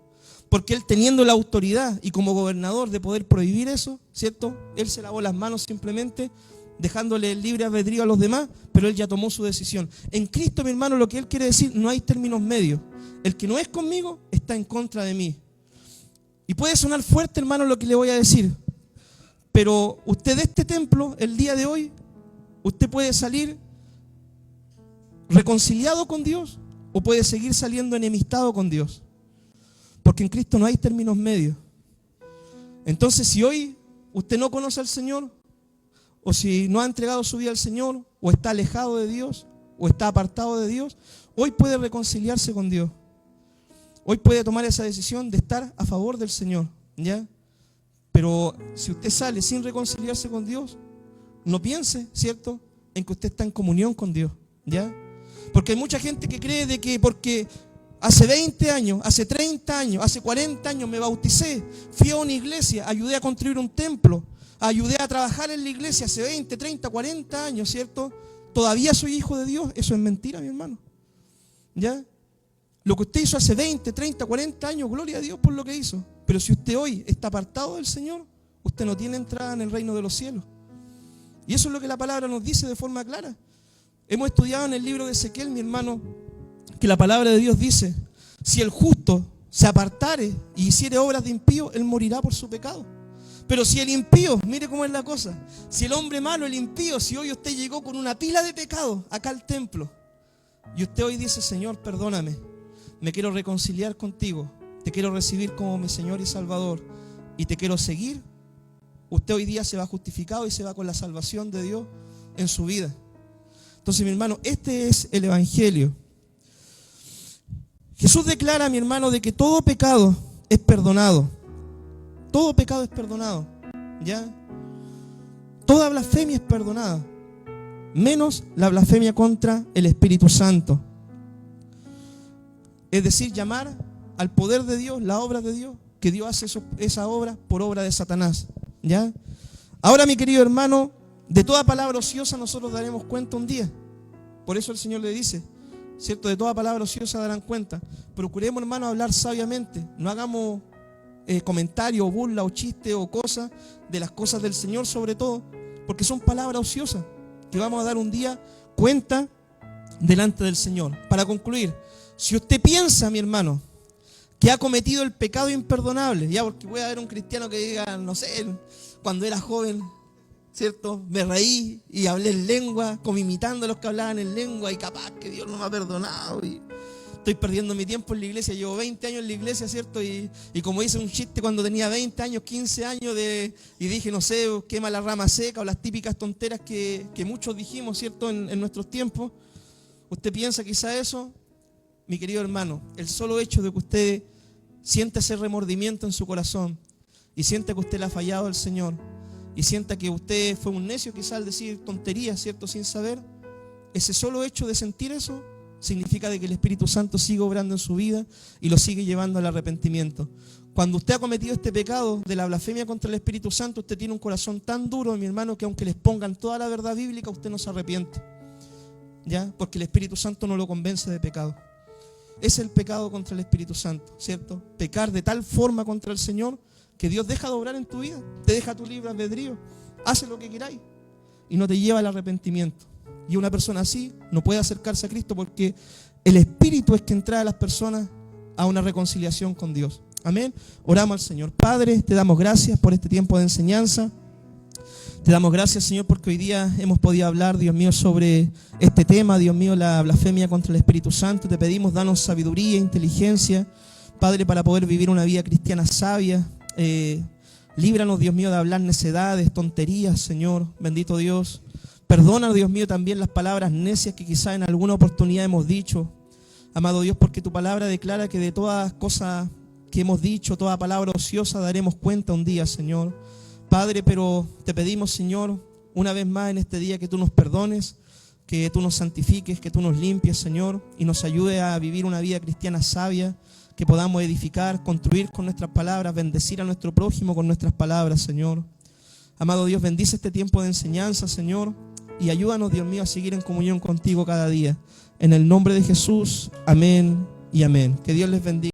Porque él, teniendo la autoridad y como gobernador de poder prohibir eso, ¿cierto? Él se lavó las manos simplemente, dejándole el libre albedrío a los demás, pero él ya tomó su decisión. En Cristo, mi hermano, lo que él quiere decir, no hay términos medios. El que no es conmigo está en contra de mí. Y puede sonar fuerte, hermano, lo que le voy a decir, pero usted de este templo, el día de hoy, usted puede salir reconciliado con Dios o puede seguir saliendo enemistado con Dios. Porque en Cristo no hay términos medios. Entonces, si hoy usted no conoce al Señor, o si no ha entregado su vida al Señor, o está alejado de Dios, o está apartado de Dios, hoy puede reconciliarse con Dios. Hoy puede tomar esa decisión de estar a favor del Señor, ¿ya? Pero si usted sale sin reconciliarse con Dios, no piense, ¿cierto?, en que usted está en comunión con Dios, ¿ya? Porque hay mucha gente que cree de que porque hace 20 años, hace 30 años, hace 40 años me bauticé, fui a una iglesia, ayudé a construir un templo, ayudé a trabajar en la iglesia hace 20, 30, 40 años, ¿cierto? Todavía soy hijo de Dios. Eso es mentira, mi hermano, ¿ya? Lo que usted hizo hace 20, 30, 40 años, gloria a Dios por lo que hizo. Pero si usted hoy está apartado del Señor, usted no tiene entrada en el reino de los cielos. Y eso es lo que la palabra nos dice de forma clara. Hemos estudiado en el libro de Ezequiel, mi hermano, que la palabra de Dios dice, si el justo se apartare y hiciere obras de impío, él morirá por su pecado. Pero si el impío, mire cómo es la cosa, si el hombre malo, el impío, si hoy usted llegó con una pila de pecado acá al templo, y usted hoy dice, Señor, perdóname, me quiero reconciliar contigo, te quiero recibir como mi Señor y Salvador, y te quiero seguir, usted hoy día se va justificado y se va con la salvación de Dios en su vida. Entonces, mi hermano, este es el Evangelio. Jesús declara, mi hermano, de que todo pecado es perdonado. Todo pecado es perdonado, ¿ya? Toda blasfemia es perdonada, menos la blasfemia contra el Espíritu Santo. Es decir, llamar al poder de Dios, la obra de Dios, que Dios hace esa obra por obra de Satanás, ¿ya? Ahora, mi querido hermano, de toda palabra ociosa nosotros daremos cuenta un día. Por eso el Señor le dice, ¿cierto? De toda palabra ociosa darán cuenta. Procuremos, hermano, hablar sabiamente. No hagamos comentarios, o burla, o chistes, o cosas de las cosas del Señor, sobre todo, porque son palabras ociosas que vamos a dar un día cuenta delante del Señor. Para concluir, si usted piensa, mi hermano, que ha cometido el pecado imperdonable, ya, porque puede haber un cristiano que diga, no sé, cuando era joven, ¿cierto? Me reí y hablé en lengua, como imitando a los que hablaban en lengua, y capaz que Dios no me ha perdonado y estoy perdiendo mi tiempo en la iglesia. Llevo 20 años en la iglesia, ¿cierto? Y como hice un chiste cuando tenía 20 años, 15 años, y dije, no sé, quema la rama seca, o las típicas tonteras que muchos dijimos, ¿cierto? En nuestros tiempos. ¿Usted piensa quizá eso? Mi querido hermano, el solo hecho de que usted sienta ese remordimiento en su corazón y sienta que usted le ha fallado al Señor y sienta que usted fue un necio quizá al decir tonterías, ¿cierto? Sin saber, ese solo hecho de sentir eso significa de que el Espíritu Santo sigue obrando en su vida y lo sigue llevando al arrepentimiento. Cuando usted ha cometido este pecado de la blasfemia contra el Espíritu Santo, usted tiene un corazón tan duro, mi hermano, que aunque les pongan toda la verdad bíblica, usted no se arrepiente, ¿ya? Porque el Espíritu Santo no lo convence de pecado. Es el pecado contra el Espíritu Santo, ¿cierto? Pecar de tal forma contra el Señor que Dios deja de obrar en tu vida, te deja tu libre albedrío, hace lo que queráis y no te lleva al arrepentimiento. Y una persona así no puede acercarse a Cristo, porque el Espíritu es quien trae a las personas a una reconciliación con Dios. Amén. Oramos al Señor. Padre, te damos gracias por este tiempo de enseñanza. Te damos gracias, Señor, porque hoy día hemos podido hablar, Dios mío, sobre este tema, Dios mío, la blasfemia contra el Espíritu Santo. Te pedimos, danos sabiduría, inteligencia, Padre, para poder vivir una vida cristiana sabia. Líbranos, Dios mío, de hablar necedades, tonterías, Señor, bendito Dios. Perdona, Dios mío, también las palabras necias que quizá en alguna oportunidad hemos dicho. Amado Dios, porque tu palabra declara que de todas cosas que hemos dicho, toda palabra ociosa, daremos cuenta un día, Señor. Padre, pero te pedimos, Señor, una vez más en este día que tú nos perdones, que tú nos santifiques, que tú nos limpies, Señor, y nos ayude a vivir una vida cristiana sabia, que podamos edificar, construir con nuestras palabras, bendecir a nuestro prójimo con nuestras palabras, Señor. Amado Dios, bendice este tiempo de enseñanza, Señor, y ayúdanos, Dios mío, a seguir en comunión contigo cada día. En el nombre de Jesús, amén y amén. Que Dios les bendiga.